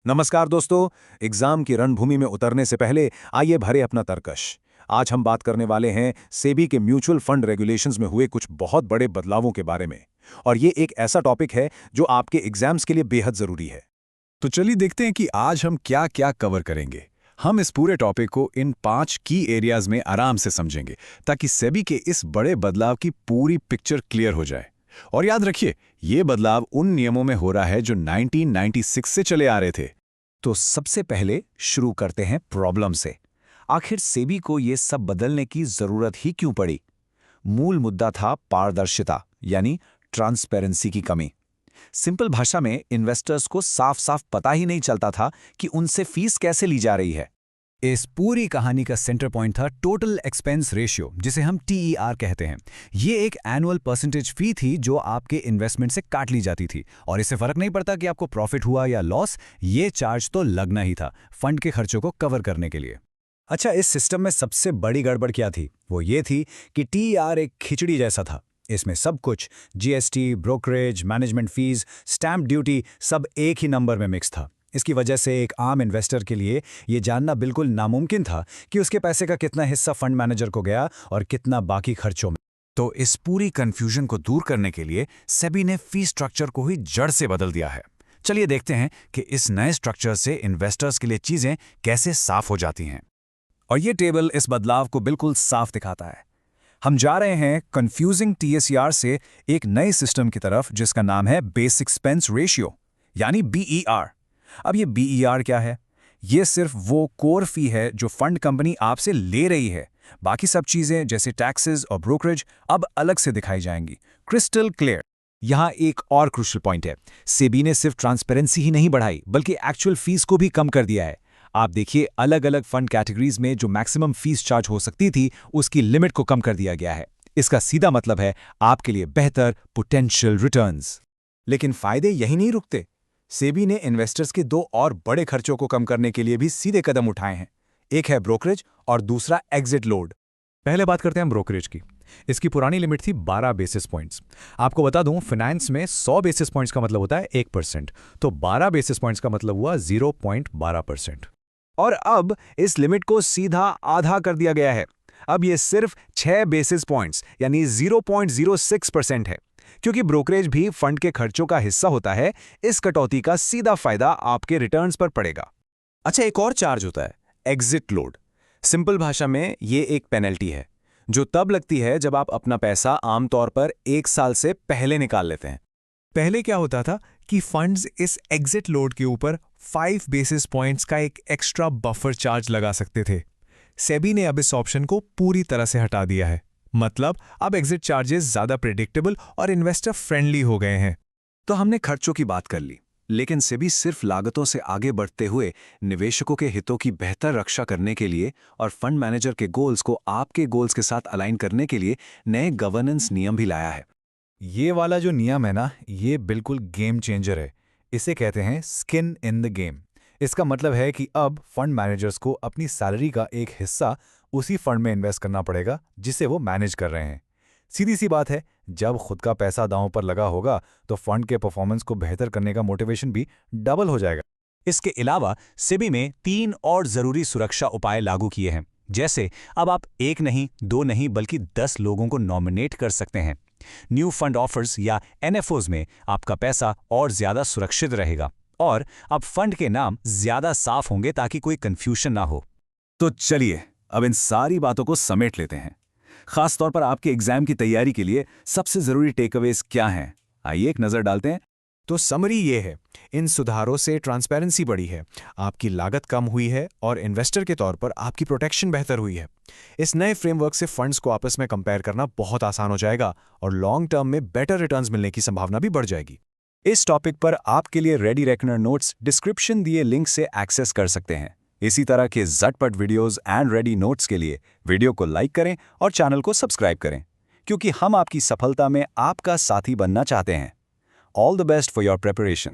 नमस्कार दोस्तों। एग्जाम की रणभूमि में उतरने से पहले आइए भरे अपना तर्कश। आज हम बात करने वाले हैं सेबी के म्यूचुअल फंड रेगुलेशंस में हुए कुछ बहुत बड़े बदलावों के बारे में। और ये एक ऐसा टॉपिक है जो आपके एग्जाम्स के लिए बेहद जरूरी है। तो चलिए देखते हैं कि आज हम क्या क्या कवर करेंगे। हम इस पूरे टॉपिक को इन 5 की एरियाज में आराम से समझेंगे ताकि सेबी के इस बड़े बदलाव की पूरी पिक्चर क्लियर हो जाए। और याद रखिए, ये बदलाव उन नियमों में हो रहा है जो 1996 से चले आ रहे थे। तो सबसे पहले शुरू करते हैं प्रॉब्लम से। आखिर सेबी को ये सब बदलने की जरूरत ही क्यों पड़ी? मूल मुद्दा था पारदर्शिता, यानी ट्रांसपेरेंसी की कमी। सिंपल भाषा में इन्वेस्टर्स को साफ साफ पता ही नहीं चलता था कि उनसे फीस कैसे ली जा रही है। इस पूरी कहानी का सेंटर पॉइंट था टोटल एक्सपेंस रेशियो, जिसे हम TER कहते हैं। ये एक एनुअल परसेंटेज फी थी जो आपके इन्वेस्टमेंट से काट ली जाती थी, और इससे फर्क नहीं पड़ता कि आपको प्रॉफिट हुआ या लॉस, ये चार्ज तो लगना ही था फंड के खर्चों को कवर करने के लिए। अच्छा, इस सिस्टम में सबसे बड़ी गड़बड़ क्या थी? वो ये थी कि TER एक खिचड़ी जैसा था। इसमें सब कुछ, GST, brokerage, management fees, stamp duty, सब एक ही नंबर में मिक्स था। इसकी वजह से एक आम इन्वेस्टर के लिए ये जानना बिल्कुल नामुमकिन था कि उसके पैसे का कितना हिस्सा फंड मैनेजर को गया और कितना बाकी खर्चों में। तो इस पूरी कंफ्यूजन को दूर करने के लिए सेबी ने फी स्ट्रक्चर को ही जड़ से बदल दिया है। चलिए देखते हैं कि इस नए स्ट्रक्चर से इन्वेस्टर्स के लिए चीजें कैसे साफ हो जाती हैं। और ये टेबल इस बदलाव को बिल्कुल साफ दिखाता है। हम जा रहे हैं कंफ्यूजिंग TSR से एक नए सिस्टम की तरफ जिसका नाम है बेसिक एक्सपेंस रेशियो, यानी BER। अब ये BER क्या है? ये सिर्फ वो कोर फी है जो फंड कंपनी आपसे ले रही है। बाकी सब चीजें जैसे टैक्सेस और ब्रोकरेज अब अलग से दिखाई जाएंगी, क्रिस्टल क्लियर। यहाँ एक और क्रूशियल पॉइंट है। सेबी ने सिर्फ ट्रांसपेरेंसी ही नहीं बढ़ाई, बल्कि एक्चुअल फीस को भी कम कर दिया है। आप देखिए, अलग अलग फंड कैटेगरीज में जो मैक्सिमम फीस चार्ज हो सकती थी, उसकी लिमिट को कम कर दिया गया है। इसका सीधा मतलब है आपके लिए बेहतर पोटेंशियल रिटर्न्स। लेकिन फायदे यही नहीं रुकते। सेबी ने इन्वेस्टर्स के दो और बड़े खर्चों को कम करने के लिए भी सीधे कदम उठाए हैं। एक है ब्रोकरेज और दूसरा एग्जिट लोड। पहले बात करते हैं ब्रोकरेज की। इसकी पुरानी लिमिट थी 12 बेसिस पॉइंट्स। आपको बता दूं, फाइनेंस में 100 बेसिस पॉइंट्स का मतलब होता है 1%, तो 12 बेसिस पॉइंट्स का मतलब हुआ 0.12%। और अब इस लिमिट को सीधा आधा कर दिया गया है। अब ये सिर्फ 6 बेसिस पॉइंट्स यानी 0.06% है। क्योंकि ब्रोकरेज भी फंड के खर्चों का हिस्सा होता है, इस कटौती का सीधा फायदा आपके रिटर्न्स पर पड़ेगा। अच्छा, एक और चार्ज होता है, एग्जिट लोड। सिंपल भाषा में ये एक पेनल्टी है जो तब लगती है जब आप अपना पैसा आमतौर पर 1 साल से पहले निकाल लेते हैं। पहले क्या होता था कि फंड्स इस एग्जिट लोड के ऊपर 5 बेसिस पॉइंट्स का एक एक्स्ट्रा बफर चार्ज लगा सकते थे। सेबी ने अब इस ऑप्शन को पूरी तरह से हटा दिया है। मतलब अब एग्जिट चार्जेस ज्यादा प्रेडिक्टेबल और इन्वेस्टर फ्रेंडली हो गए हैं। तो हमने खर्चों की बात कर ली, लेकिन सेबी सिर्फ लागतों से आगे बढ़ते हुए निवेशकों के हितों की बेहतर रक्षा करने के लिए और फंड मैनेजर के गोल्स को आपके गोल्स के साथ अलाइन करने के लिए नए गवर्नेंस नियम भी लाया है। ये वाला जो नियम है ना, ये बिल्कुल गेम चेंजर है। इसे कहते हैं स्किन इन द गेम। इसका मतलब है कि अब फंड मैनेजर्स को अपनी सैलरी का एक हिस्सा उसी फंड में इन्वेस्ट करना पड़ेगा जिसे वो मैनेज कर रहे हैं। सीधी सी बात है, जब खुद का पैसा दांव पर लगा होगा तो फंड के परफॉर्मेंस को बेहतर करने का मोटिवेशन भी डबल हो जाएगा। इसके अलावा सेबी में 3 और जरूरी सुरक्षा उपाय लागू किए हैं। जैसे अब आप 1 नहीं, 2 नहीं, बल्कि 10 लोगों को नॉमिनेट कर सकते हैं। न्यू फंड ऑफर्स या NFOs में आपका पैसा और ज्यादा सुरक्षित रहेगा, और अब फंड के नाम ज्यादा साफ होंगे ताकि कोई कंफ्यूजन ना हो। तो चलिए अब इन सारी बातों को समेट लेते हैं। खास तौर पर आपके एग्जाम की तैयारी के लिए सबसे जरूरी टेकअवेज क्या हैं? आइए एक नजर डालते हैं। तो समरी ये है, इन सुधारों से ट्रांसपेरेंसी बढ़ी है, आपकी लागत कम हुई है और इन्वेस्टर के तौर पर आपकी प्रोटेक्शन बेहतर हुई है। इस नए फ्रेमवर्क से फंड्स को आपस में कंपेयर करना बहुत आसान हो जाएगा और लॉन्ग टर्म में बेटर रिटर्न्स मिलने की संभावना भी बढ़ जाएगी। इस टॉपिक पर आपके लिए रेडी रेकनर नोट्स डिस्क्रिप्शन दिए लिंक से एक्सेस कर सकते हैं। इसी तरह के झटपट वीडियोस एंड रेडी नोट्स के लिए वीडियो को लाइक करें और चैनल को सब्सक्राइब करें, क्योंकि हम आपकी सफलता में आपका साथी बनना चाहते हैं। All the best for your preparation.